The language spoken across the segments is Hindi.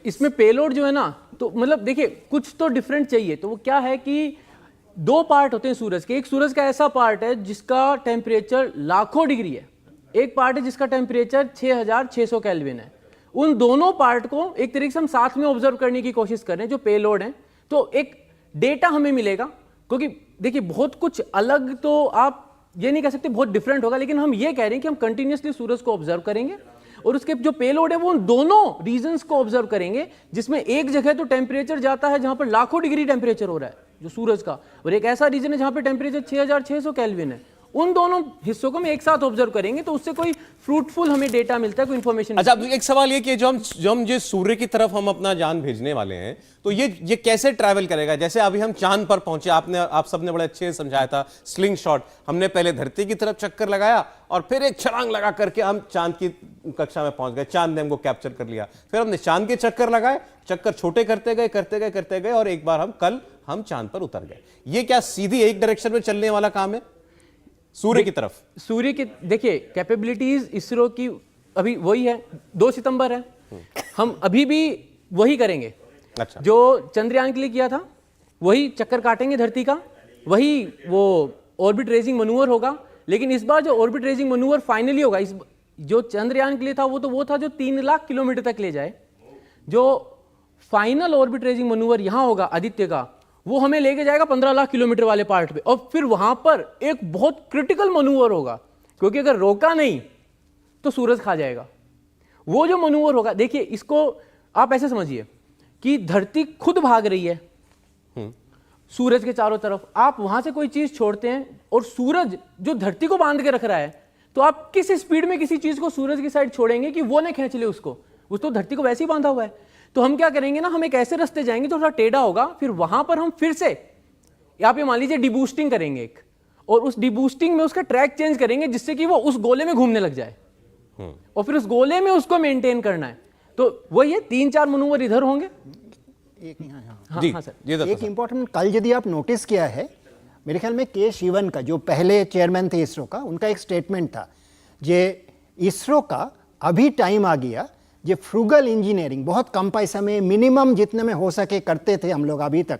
इसमें पेलोड जो है ना, तो मतलब देखिए कुछ तो डिफरेंट चाहिए। तो वो क्या है कि दो पार्ट होते हैं सूरज के। एक सूरज का ऐसा पार्ट है जिसका टेम्परेचर लाखों डिग्री है, एक पार्ट है जिसका टेम्परेचर 6600 केल्विन है। उन दोनों पार्ट को एक तरीके से हम साथ में ऑब्जर्व करने की कोशिश कर रहे हैं, जो पेलोड है। तो एक डेटा हमें मिलेगा, क्योंकि देखिए बहुत कुछ अलग तो आप ये नहीं कह सकते बहुत डिफरेंट होगा, लेकिन हम ये कह रहे हैं कि हम कंटिन्यूसली सूरज को ऑब्जर्व करेंगे और उसके जो पेलोड है वो उन दोनों रीजंस को ऑब्जर्व करेंगे, जिसमें एक जगह तो टेम्परेचर जाता है जहां पर लाखों डिग्री टेम्परेचर हो रहा है जो सूरज का, और एक ऐसा रीजन है जहां पर टेम्परेचर 6600 केल्विन है। उन दोनों हिस्सों को हम एक साथ ऑब्जर्व करेंगे, तो उससे कोई फ्रूटफुल हमें डेटा मिलता है, कोई इंफॉर्मेशन। अच्छा, एक सवाल ये कि जो हम जो सूर्य की तरफ हम अपना यान भेजने वाले हैं, तो ये कैसे ट्रैवल करेगा? जैसे अभी हम चांद पर पहुंचे, आप सबने बड़े अच्छे से समझाया था, स्लिंग शॉट। हमने पहले धरती की तरफ चक्कर लगाया और फिर एक छलांग लगा करके हम चांद की कक्षा में पहुंच गए, चांद ने हमको कैप्चर कर लिया। फिर हमने चांद के चक्कर लगाए, चक्कर छोटे करते गए और एक बार हम चांद पर उतर गए। ये क्या सीधी एक डायरेक्शन में चलने वाला काम है सूर्य की तरफ? सूर्य की देखिए कैपेबिलिटीज इसरो की अभी वही है, 2 सितंबर है, हम अभी भी वही करेंगे। अच्छा। जो चंद्रयान के लिए किया था वही चक्कर काटेंगे धरती का, वही वो ऑर्बिट रेजिंग मनूवर होगा। लेकिन इस बार जो ऑर्बिट रेजिंग मनूवर फाइनली होगा, इस जो चंद्रयान के लिए था वो था जो 3 लाख किलोमीटर तक ले जाए। जो फाइनल ऑर्बिट रेजिंग मनूवर यहां होगा आदित्य का, वो हमें लेके जाएगा 15 लाख किलोमीटर वाले पार्ट पे, और फिर वहां पर एक बहुत क्रिटिकल मनूवर होगा, क्योंकि अगर रोका नहीं तो सूरज खा जाएगा। वो जो मनूवर होगा, देखिए इसको आप ऐसे समझिए कि धरती खुद भाग रही है सूरज के चारों तरफ, आप वहां से कोई चीज छोड़ते हैं और सूरज जो धरती को बांध के रख रहा है, तो आप किस स्पीड में किसी चीज को सूरज की साइड छोड़ेंगे कि वो ना खींच ले उसको, वो तो धरती को वैसे ही बांधा हुआ है। तो हम क्या करेंगे ना, हम एक ऐसे रास्ते जाएंगे तो थोड़ा टेढ़ा होगा, फिर वहां पर हम फिर से आप ये मान लीजिए डिबूस्टिंग करेंगे एक, और उस डिबूस्टिंग में उसका ट्रैक चेंज करेंगे जिससे कि वो उस गोले में घूमने लग जाए, और फिर उस गोले में उसको मेंटेन करना है। तो वही है, 3-4 मनूवर इधर होंगे। हाँ सर, एक इंपॉर्टेंट कल यदि आप नोटिस किया है, मेरे ख्याल में के शिवन का, जो पहले चेयरमैन थे इसरो का, उनका एक स्टेटमेंट था, जे इसरो का अभी टाइम आ गया, ये फ्रूगल इंजीनियरिंग बहुत कम पैसा में मिनिमम जितने में हो सके करते थे हम लोग अभी तक,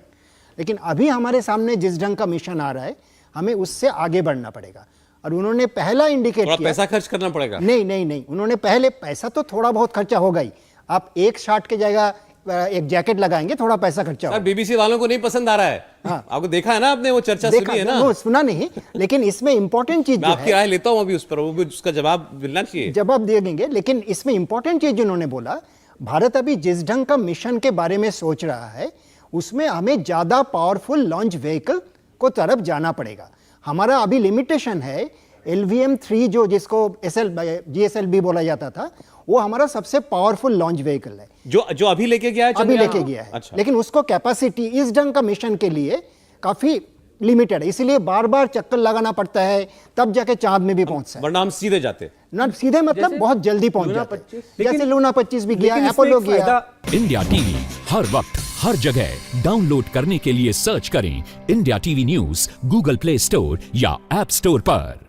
लेकिन अभी हमारे सामने जिस ढंग का मिशन आ रहा है हमें उससे आगे बढ़ना पड़ेगा। और उन्होंने पहला इंडिकेट किया, पैसा खर्च करना पड़ेगा। नहीं, उन्होंने पहले पैसा तो थोड़ा बहुत खर्चा होगा ही, आप एक शॉट के जगह एक जैकेट लगाएंगे, थोड़ा पैसा खर्चा होगा। बीबीसी वालों को नहीं पसंद आ रहा है। हाँ। आपको देखा है ना, आपने वो चर्चा सुनी है ना? वो सुना नहीं, लेकिन इसमें इंपॉर्टेंट चीज आपकी राय लेता हूं अभी उस पर, वो भी उसका जवाब मिलना चाहिए। जवाब देंगे, लेकिन इसमें इंपॉर्टेंट चीज उन्होंने बोला, भारत अभी जिस ढंग का मिशन के बारे में सोच रहा है उसमें हमें ज्यादा पावरफुल लॉन्च व्हीकल को तरफ जाना पड़ेगा। हमारा अभी लिमिटेशन है LVM-3, जो जिसको GSLV बोला जाता था, वो हमारा सबसे पावरफुल लॉन्च व्हीकल है जो अभी लेके गया है, अभी लेके गया है। अच्छा। लेकिन उसको कैपेसिटी इस ढंग का मिशन के लिए काफी लिमिटेड है, इसलिए बार बार चक्कर लगाना पड़ता है, तब जाके चांद में भी पहुंच सकते, वरना हम सीधे जाते ना, सीधे मतलब बहुत जल्दी पहुंच जाते, जैसे लूना 25 भी गया, अपोलो गया। इंडिया टीवी हर वक्त हर जगह डाउनलोड करने के लिए सर्च करें India TV news Google play store या ऐप स्टोर पर।